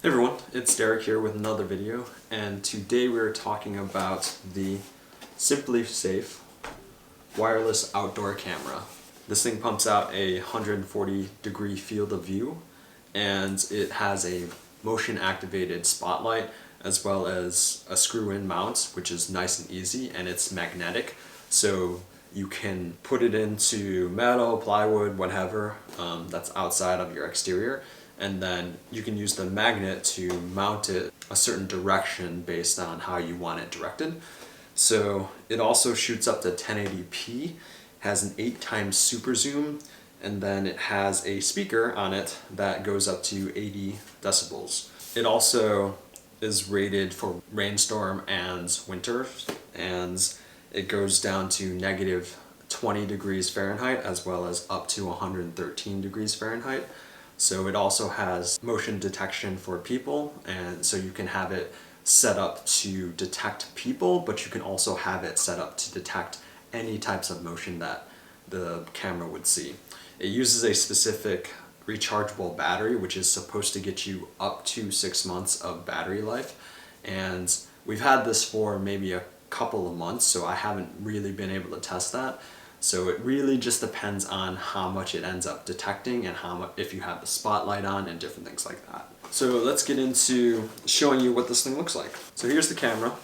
Hey everyone, it's Derrick here with another video, and today we're talking about the SimpliSafe wireless outdoor camera. This thing pumps out a 140-degree field of view, and it has a motion activated spotlight as well as a screw-in mount, which is nice and easy, and it's magnetic, so you can put it into metal, plywood, whatever that's outside of your exterior, and then you can use the magnet to mount it a certain direction based on how you want it directed. So it also shoots up to 1080p, has an 8x super zoom, and then it has a speaker on it that goes up to 80 decibels. It also is rated for rainstorm and winter, and it goes down to -20 degrees Fahrenheit as well as up to 113 degrees Fahrenheit. So it also has motion detection for people, and so you can have it set up to detect people, but you can also have it set up to detect any types of motion that the camera would see. It uses a specific rechargeable battery, which is supposed to get you up to 6 months of battery life. And we've had this for maybe a couple of months, so I haven't really been able to test that. So it really just depends on how much it ends up detecting and how much, if you have the spotlight on and different things like that. So let's get into showing you what this thing looks like. So here's the camera,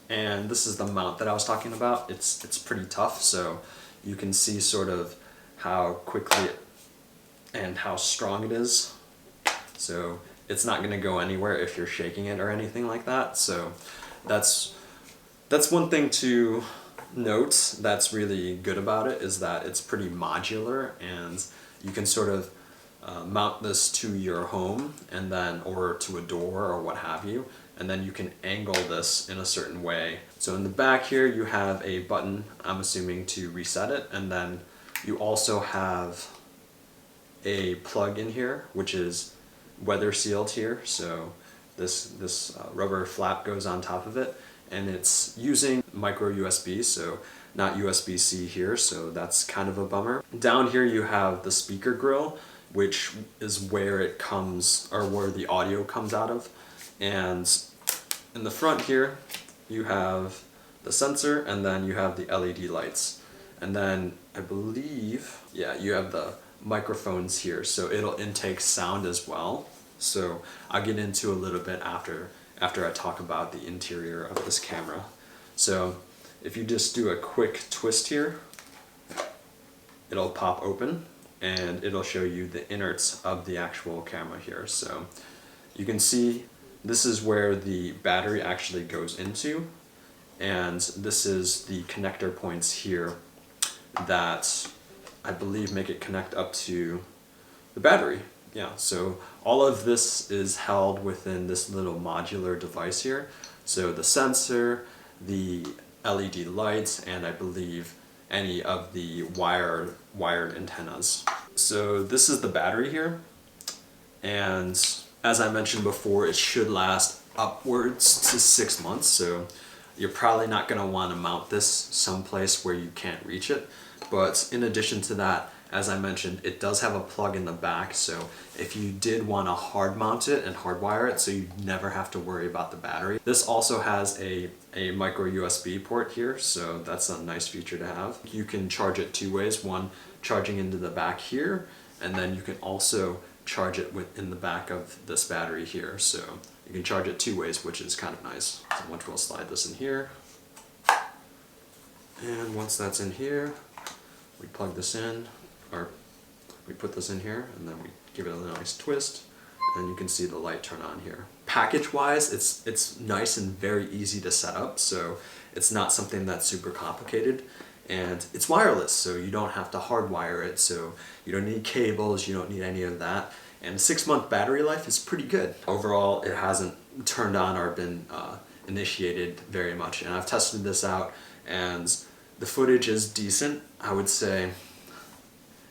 and this is the mount that I was talking about. It's pretty tough, so you can see sort of how quickly and how strong it is. So it's not going to go anywhere if you're shaking it or anything like that. So that's one thing to note that's really good about it, is that it's pretty modular, and you can sort of mount this to your home and then or to a door or what have you, and then you can angle this in a certain way. So in the back here you have a button, I'm assuming, to reset it, and then you also have a plug in here which is weather sealed here, so this rubber flap goes on top of it, and it's using micro USB, so not USB-C here, so that's kind of a bummer. Down here you have the speaker grill, which is where it comes, or where the audio comes out of. And in the front here you have the sensor, and then you have the LED lights. And then I believe, yeah, you have the microphones here, so it'll intake sound as well. So I'll get into a little bit after I talk about the interior of this camera. So if you just do a quick twist here, it'll pop open and it'll show you the innards of the actual camera here. So you can see this is where the battery actually goes into, and this is the connector points here that I believe make it connect up to the battery. Yeah, so all of this is held within this little modular device here. So the sensor, the LED lights, and I believe any of the wired antennas. So this is the battery here, and as I mentioned before, it should last upwards to 6 months, so you're probably not going to want to mount this someplace where you can't reach it. But in addition to that, as I mentioned, it does have a plug in the back, so if you did want to hard mount it and hardwire it so you never have to worry about the battery. This also has a micro USB port here, so that's a nice feature to have. You can charge it two ways, one charging into the back here, and then you can also charge it in the back of this battery here, so you can charge it two ways, which is kind of nice. So once we'll slide this in here, and once that's in here, we plug this in, or we put this in here, and then we give it a nice twist, and you can see the light turn on here. Package wise, it's nice and very easy to set up, so it's not something that's super complicated, and it's wireless, so you don't have to hardwire it, so you don't need cables, you don't need any of that, and 6-month battery life is pretty good. Overall, it hasn't turned on or been initiated very much, and I've tested this out, and the footage is decent. I would say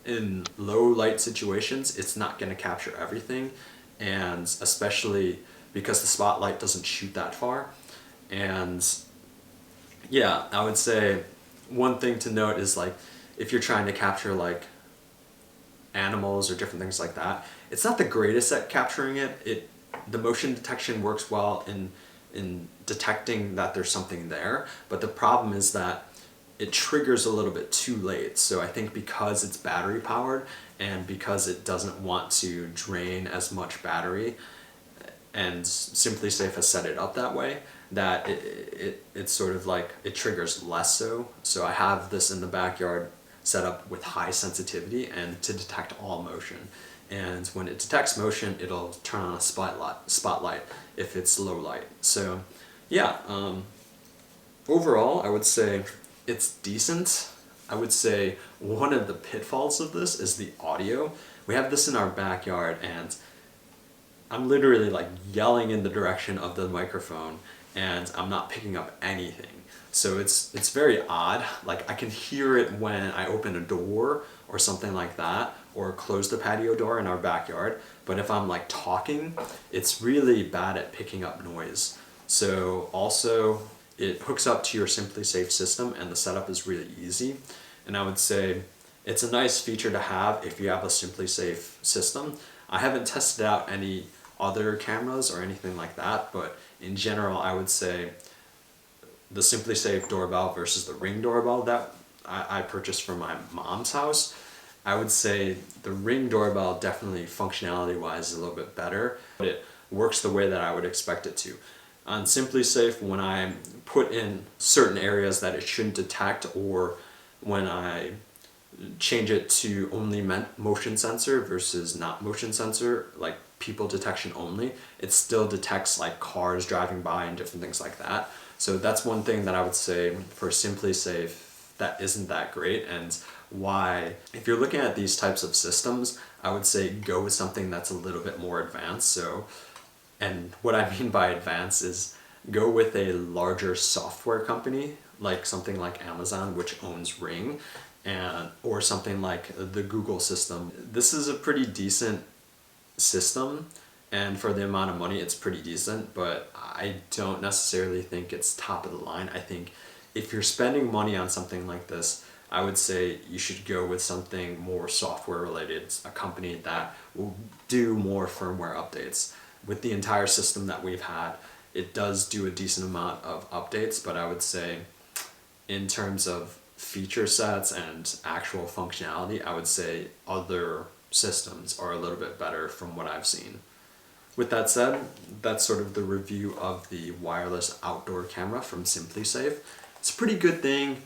in low light situations it's not going to capture everything, and especially because the spotlight doesn't shoot that far. And yeah, I would say one thing to note is, like, if you're trying to capture like animals or different things like that, it's not the greatest at capturing it. the motion detection works well in detecting that there's something there, but the problem is that it triggers a little bit too late. So I think because it's battery powered and because it doesn't want to drain as much battery, and SimpliSafe has set it up that way, that it's sort of like it triggers less so. So I have this in the backyard set up with high sensitivity and to detect all motion. And when it detects motion, it'll turn on a spotlight if it's low light. So yeah, overall I would say it's decent. I would say one of the pitfalls of this is the audio. We have this in our backyard and I'm literally like yelling in the direction of the microphone and I'm not picking up anything. So it's very odd. Like I can hear it when I open a door or something like that, or close the patio door in our backyard. But if I'm like talking, it's really bad at picking up noise. So also it hooks up to your SimpliSafe system and the setup is really easy. And I would say it's a nice feature to have if you have a SimpliSafe system. I haven't tested out any other cameras or anything like that, but in general I would say the SimpliSafe doorbell versus the Ring doorbell that I purchased from my mom's house, I would say the Ring doorbell definitely functionality wise is a little bit better, but it works the way that I would expect it to. On SimpliSafe, when I put in certain areas that it shouldn't detect, or when I change it to only motion sensor versus not motion sensor, like people detection only, it still detects like cars driving by and different things like that. So that's one thing that I would say for SimpliSafe that isn't that great, and why if you're looking at these types of systems, I would say go with something that's a little bit more advanced. So, and what I mean by advanced is go with a larger software company, like something like Amazon, which owns Ring, and or something like the Google system. This is a pretty decent system, and for the amount of money it's pretty decent, but I don't necessarily think it's top of the line. I think if you're spending money on something like this, I would say you should go with something more software related, a company that will do more firmware updates. With the entire system that we've had, it does do a decent amount of updates, but I would say in terms of feature sets and actual functionality, I would say other systems are a little bit better from what I've seen. With that said, that's sort of the review of the wireless outdoor camera from SimpliSafe. It's a pretty good thing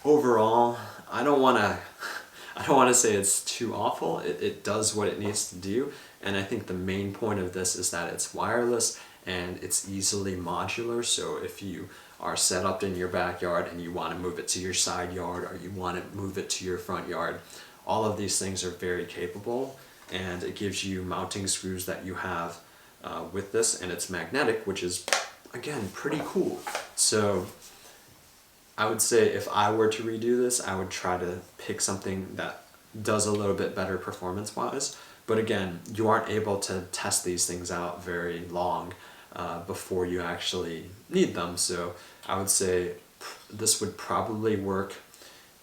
overall. I don't want to say it's too awful. It does what it needs to do, and I think the main point of this is that it's wireless and it's easily modular. So if you are set up in your backyard and you want to move it to your side yard, or you want to move it to your front yard, all of these things are very capable, and it gives you mounting screws that you have with this, and it's magnetic, which is again pretty cool. So I would say if I were to redo this, I would try to pick something that does a little bit better performance wise, but again, you aren't able to test these things out very long before you actually need them. So I would say this would probably work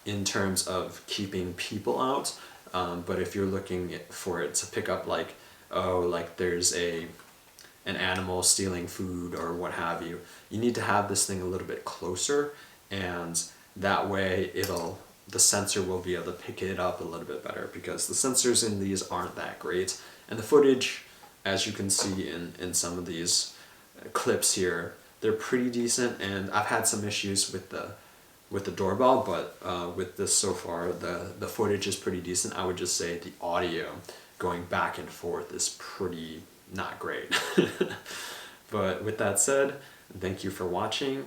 in terms of keeping people out, but if you're looking for it to pick up like, oh, like there's an animal stealing food or what have you, you need to have this thing a little bit closer, and that way the sensor will be able to pick it up a little bit better, because the sensors in these aren't that great, and the footage, as you can see in some of these clips here, they're pretty decent, and I've had some issues with the doorbell, but with this so far, the footage is pretty decent. I would just say the audio going back and forth is pretty not great. But with that said, thank you for watching.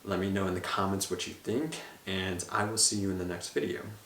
Let me know in the comments what you think, and I will see you in the next video.